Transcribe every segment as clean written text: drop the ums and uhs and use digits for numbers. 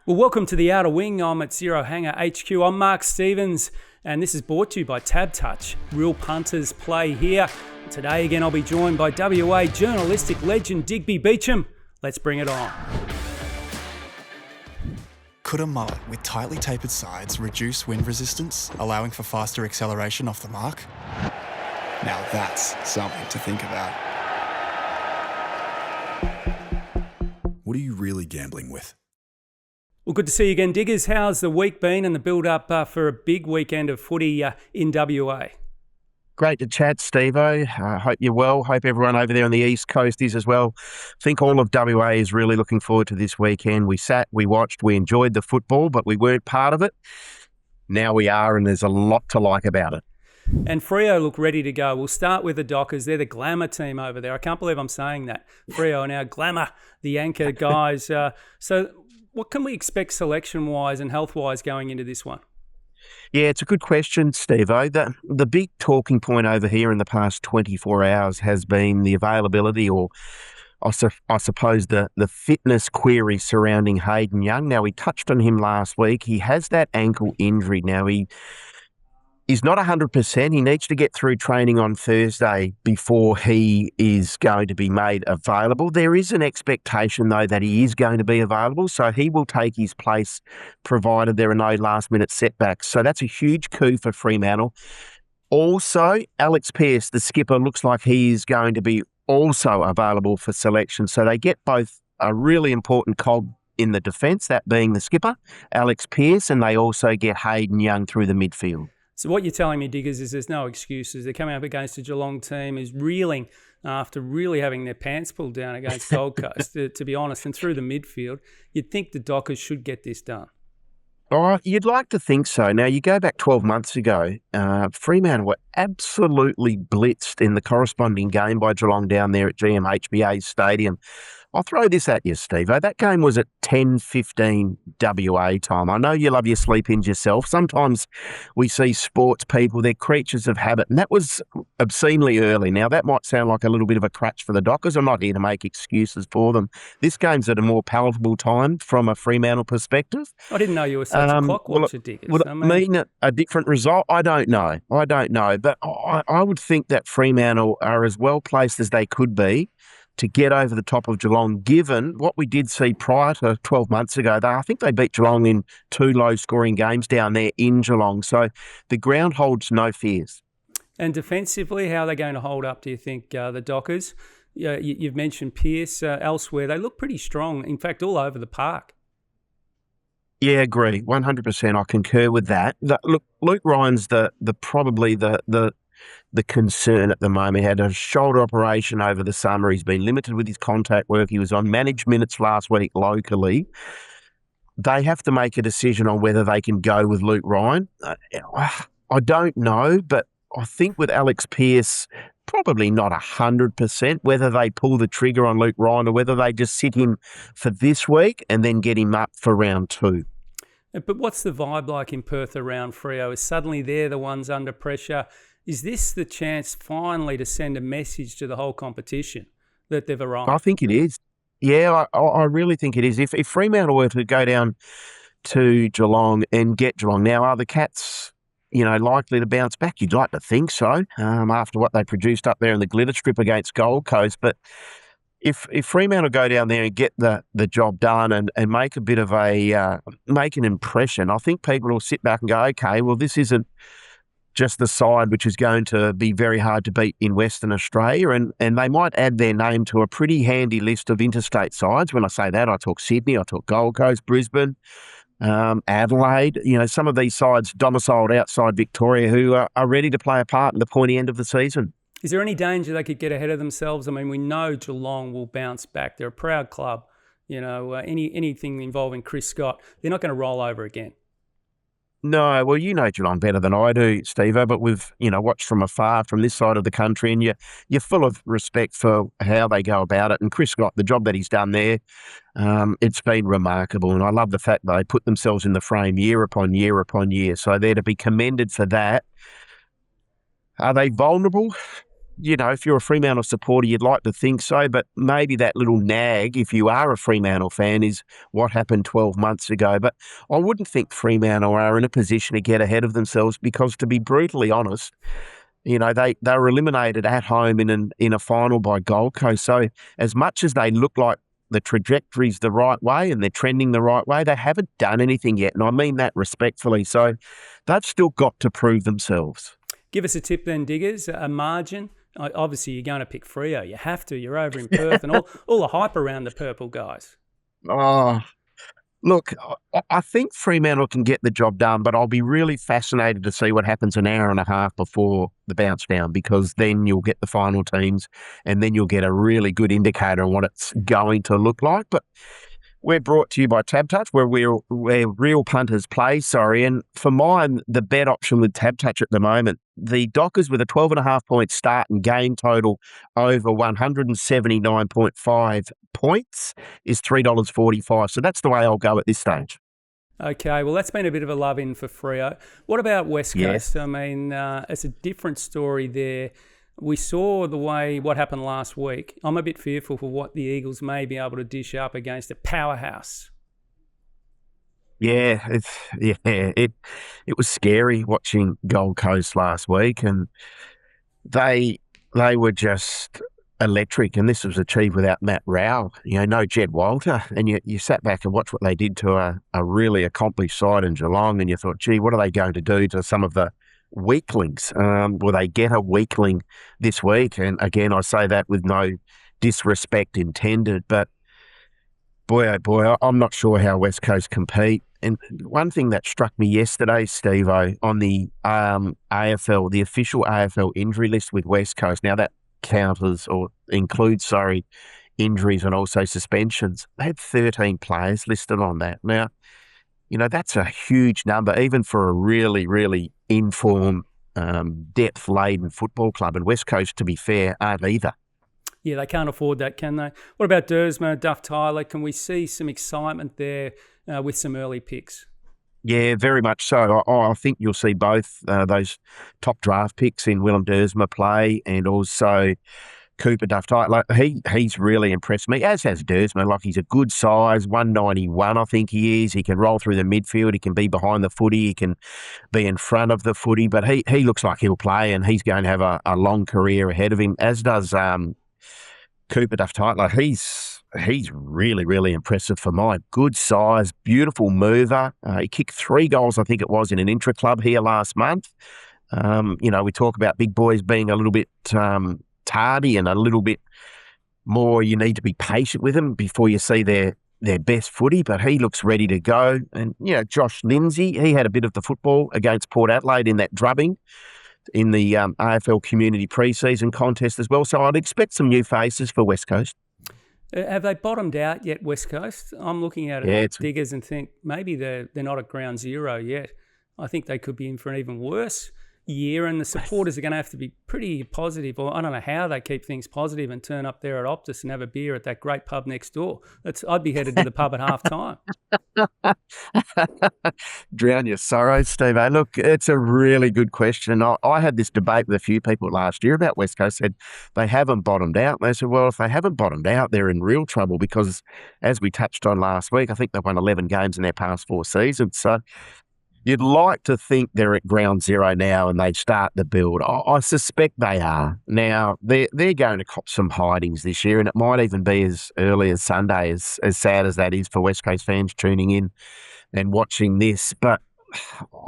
Well, welcome to the Outer Wing. I'm at Zero Hanger HQ. I'm Mark Stevens, and this is brought to you by TABtouch. Real punters play here. Today again, I'll be joined by WA journalistic legend Digby Beacham. Let's bring it on. Could a mullet with tightly tapered sides reduce wind resistance, allowing for faster acceleration off the mark? Now that's something to think about. What are you really gambling with? Well, good to see you again, Diggers. How's the week been and the build-up for a big weekend of footy in WA? Great to chat, Steve-O. Hope you're well. Hope everyone over there on the East Coast is as well. I think all of WA is really looking forward to this weekend. We sat, we watched, we enjoyed the football, but we weren't part of it. Now we are, and there's a lot to like about it. And Freo look ready to go. We'll start with the Dockers. They're the glamour team over there. I can't believe I'm saying that. Freo are now glamour, the anchor guys. So what can we expect selection-wise and health-wise going into this one? Yeah, it's a good question, Steve-O. The big talking point over here in the past 24 hours has been the availability, or I suppose the fitness query surrounding Hayden Young. Now, we touched on him last week. He has that ankle injury. Now, he's not 100%. He needs to get through training on Thursday before he is going to be made available. There is an expectation, though, that he is going to be available, so he will take his place provided there are no last-minute setbacks. So that's a huge coup for Fremantle. Also, Alex Pearce, the skipper, looks like he is going to be also available for selection. So they get both a really important cog in the defence, that being the skipper, Alex Pearce, and they also get Hayden Young through the midfield. So what you're telling me, Diggers, is there's no excuses. They're coming up against a Geelong team who's reeling after really having their pants pulled down against Gold Coast, to be honest, and through the midfield. You'd think the Dockers should get this done. Oh, you'd like to think so. Now, you go back 12 months ago, Fremantle were absolutely blitzed in the corresponding game by Geelong down there at GMHBA Stadium. I'll throw this at you, Steve-O. That game was at 10:15 WA time. I know you love your sleep-ins yourself. Sometimes we see sports people, they're creatures of habit, and that was obscenely early. Now, that might sound like a little bit of a crutch for the Dockers. I'm not here to make excuses for them. This game's at a more palatable time from a Fremantle perspective. I didn't know you were such a clock watcher, Diggers. Would it mean a different result? I don't know. But I would think that Fremantle are as well placed as they could be to get over the top of Geelong, given what we did see prior to 12 months ago. I think they beat Geelong in 2 low-scoring games down there in Geelong. So the ground holds no fears. And defensively, how are they going to hold up, do you think, the Dockers? You've mentioned Pearce. Elsewhere, they look pretty strong, in fact, all over the park. Yeah, agree. 100%. I concur with that. Look, Luke Ryan's probably the concern at the moment. He had a shoulder operation over the summer. He's been limited with his contact work. He was on managed minutes last week locally. They have to make a decision on whether they can go with Luke Ryan. I don't know, but I think with Alex Pearce, probably not 100%, whether they pull the trigger on Luke Ryan or whether they just sit him for this week and then get him up for round 2. But what's the vibe like in Perth around Freo? Is suddenly they're the ones under pressure? Is this the chance finally to send a message to the whole competition that they've arrived? I think it is. Yeah, I really think it is. If Fremantle were to go down to Geelong and get Geelong, now are the Cats, likely to bounce back? You'd like to think so, after what they produced up there in the glitter strip against Gold Coast. But if Fremantle go down there and get the job done and make a bit of make an impression, I think people will sit back and go, okay, well, this isn't just the side which is going to be very hard to beat in Western Australia, and they might add their name to a pretty handy list of interstate sides. When I say that, I talk Sydney, I talk Gold Coast, Brisbane, Adelaide, some of these sides domiciled outside Victoria who are ready to play a part in the pointy end of the season. Is there any danger they could get ahead of themselves? I mean, we know Geelong will bounce back. They're a proud club. Anything involving Chris Scott, they're not going to roll over again. No, well, you know Geelong better than I do, Steve-O, but we've, watched from afar from this side of the country, and you're full of respect for how they go about it. And Chris Scott, the job that he's done there, it's been remarkable. And I love the fact that they put themselves in the frame year upon year upon year. So they're to be commended for that. Are they vulnerable? if you're a Fremantle supporter, you'd like to think so, but maybe that little nag, if you are a Fremantle fan, is what happened 12 months ago. But I wouldn't think Fremantle are in a position to get ahead of themselves because, to be brutally honest, they were eliminated at home in a final by Gold Coast. So as much as they look like the trajectory's the right way and they're trending the right way, they haven't done anything yet. And I mean that respectfully. So they've still got to prove themselves. Give us a tip then, Diggers, a margin. Obviously, you're going to pick Freo. You have to. You're over in Perth and all the hype around the purple guys. Oh, look, I think Fremantle can get the job done, but I'll be really fascinated to see what happens an hour and a half before the bounce down, because then you'll get the final teams and then you'll get a really good indicator on what it's going to look like. But we're brought to you by TABtouch, where real punters play, and for mine, the bet option with TABtouch at the moment, the Dockers with a 12.5-point start and game total over 179.5 points is $3.45. So that's the way I'll go at this stage. Okay, well, that's been a bit of a love-in for Freo. What about West Coast? Yes. I mean, it's a different story there. We saw what happened last week. I'm a bit fearful for what the Eagles may be able to dish up against a powerhouse. Yeah, it was scary watching Gold Coast last week, and they were just electric, and this was achieved without Matt Rowell, no Jed Walter, and you sat back and watched what they did to a really accomplished side in Geelong, and you thought, gee, what are they going to do to some of the weaklings? Will they get a weakling this week? And again, I say that with no disrespect intended, but boy, oh boy, I'm not sure how West Coast compete. And one thing that struck me yesterday, Steve-O, on the AFL, the official AFL injury list with West Coast, now that includes injuries and also suspensions. They had 13 players listed on that. Now, that's a huge number, even for a really, really informed, depth-laden football club. And West Coast, to be fair, aren't either. Yeah, they can't afford that, can they? What about Dersma, Duff Tyler? Can we see some excitement there with some early picks? Yeah, very much so. I think you'll see both those top draft picks in Willem Dersma play, and also Cooper Duff Tyler. He's really impressed me, as has Dersma. He's a good size, 191 I think he is. He can roll through the midfield. He can be behind the footy. He can be in front of the footy. But he looks like he'll play, and he's going to have a long career ahead of him, as does Cooper Duff Tyler. He's really, really impressive for mine. Good size, beautiful mover. He kicked 3 goals, I think it was, in an intra-club here last month. We talk about big boys being a little bit tardy and a little bit more, you need to be patient with them before you see their best footy, but he looks ready to go. And, Josh Lindsay, he had a bit of the football against Port Adelaide in that drubbing in the AFL Community Pre-Season contest as well. So I'd expect some new faces for West Coast. Have they bottomed out yet, West Coast? I'm looking at it, Diggers, and think maybe they're not at ground zero yet. I think they could be in for an even worse year, and the supporters are going to have to be pretty positive. Or I don't know how they keep things positive and turn up there at Optus and have a beer at that great pub next door. I'd be headed to the pub at half time. Drown your sorrows, Steve. Hey, look, it's a really good question. I had this debate with a few people last year about West Coast, said they haven't bottomed out. And they said, well, if they haven't bottomed out, they're in real trouble because, as we touched on last week, I think they've won 11 games in their past 4 seasons. So you'd like to think they're at ground zero now and they start the build. I suspect they are. Now, they're going to cop some hidings this year, and it might even be as early as Sunday, as sad as that is for West Coast fans tuning in and watching this. But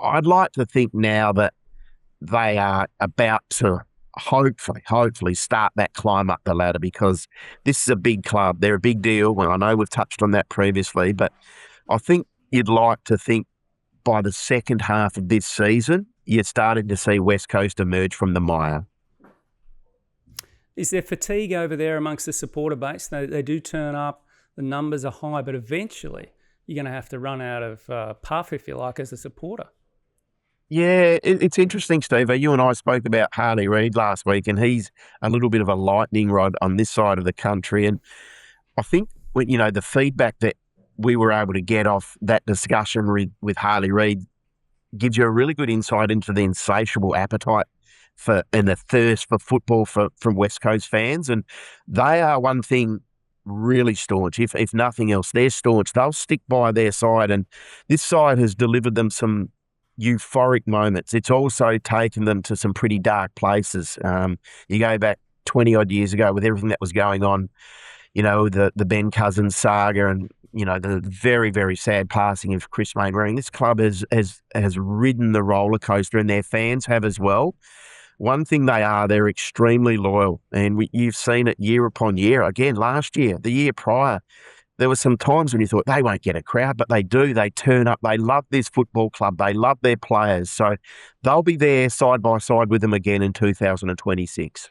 I'd like to think now that they are about to hopefully start that climb up the ladder, because this is a big club. They're a big deal. Well, I know we've touched on that previously, but I think you'd like to think by the second half of this season, you're starting to see West Coast emerge from the mire. Is there fatigue over there amongst the supporter base? They do turn up, the numbers are high, but eventually you're going to have to run out of puff, if you like, as a supporter. Yeah, it's interesting, Steve. You and I spoke about Harley Reid last week, and he's a little bit of a lightning rod on this side of the country. And I think, the feedback that we were able to get off that discussion with Harley Reid gives you a really good insight into the insatiable appetite and a thirst for football from West Coast fans, and they are one thing really staunch. If nothing else, they're staunch. They'll stick by their side, and this side has delivered them some euphoric moments. It's also taken them to some pretty dark places. You go back 20 odd years ago with everything that was going on, the Ben Cousins saga and, the very, very sad passing of Chris Mainwaring. This club has ridden the roller coaster, and their fans have as well. One thing they're extremely loyal, and you've seen it year upon year. Again, last year, the year prior, there were some times when you thought they won't get a crowd, but they do. They turn up. They love this football club. They love their players. So they'll be there side by side with them again in 2026.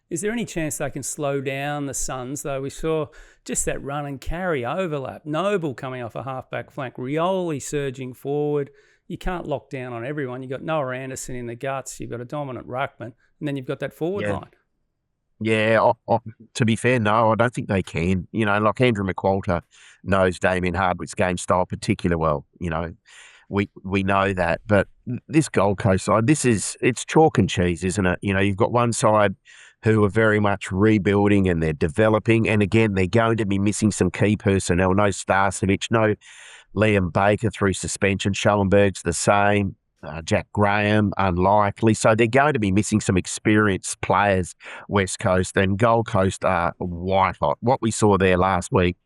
Is there any chance they can slow down the Suns, though? We saw just that run and carry overlap. Noble coming off a half-back flank, Rioli surging forward. You can't lock down on everyone. You've got Noah Anderson in the guts. You've got a dominant ruckman. And then you've got that forward line. Yeah, to be fair, no, I don't think they can. Like Andrew McWalter knows Damien Hardwick's game style particularly well. We know that. But this Gold Coast side, it's chalk and cheese, isn't it? You've got one side who are very much rebuilding and they're developing. And again, they're going to be missing some key personnel. No Starcevic, no Liam Baker through suspension. Schellenberg's the same. Jack Graham, unlikely. So they're going to be missing some experienced players, West Coast, and Gold Coast are white hot. What we saw there last week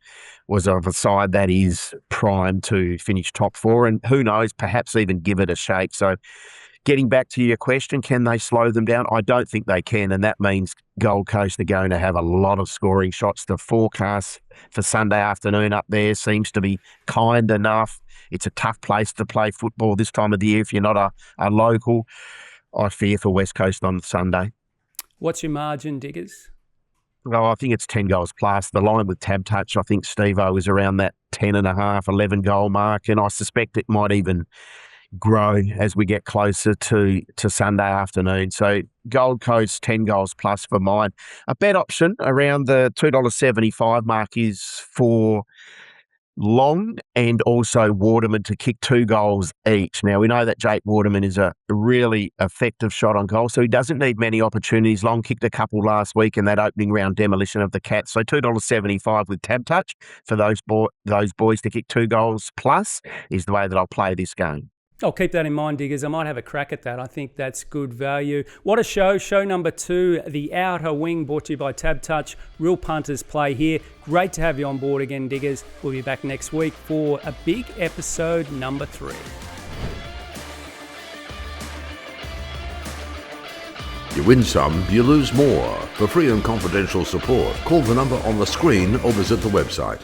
was of a side that is primed to finish top four, and who knows, perhaps even give it a shake. So getting back to your question, can they slow them down? I don't think they can, and that means Gold Coast are going to have a lot of scoring shots. The forecast for Sunday afternoon up there seems to be kind enough. It's a tough place to play football this time of the year if you're not a local. I fear for West Coast on Sunday. What's your margin, Diggers? Well, I think it's 10 goals plus. The line with TABtouch, I think Steve-O is around that 10.5, 11 goal mark, and I suspect it might even grow as we get closer to Sunday afternoon. So Gold Coast, 10 goals plus for mine. A bet option around the $2.75 mark is for Long and also Waterman to kick 2 goals each. Now, we know that Jake Waterman is a really effective shot on goal, so he doesn't need many opportunities. Long kicked a couple last week in that opening round demolition of the Cats. So $2.75 with TABtouch for those boys to kick 2 goals plus is the way that I'll play this game. I'll keep that in mind, Diggers. I might have a crack at that. I think that's good value. What a show. Show number 2, The Outer Wing, brought to you by TABtouch. Real punters play here. Great to have you on board again, Diggers. We'll be back next week for a big episode number 3. You win some, you lose more. For free and confidential support, call the number on the screen or visit the website.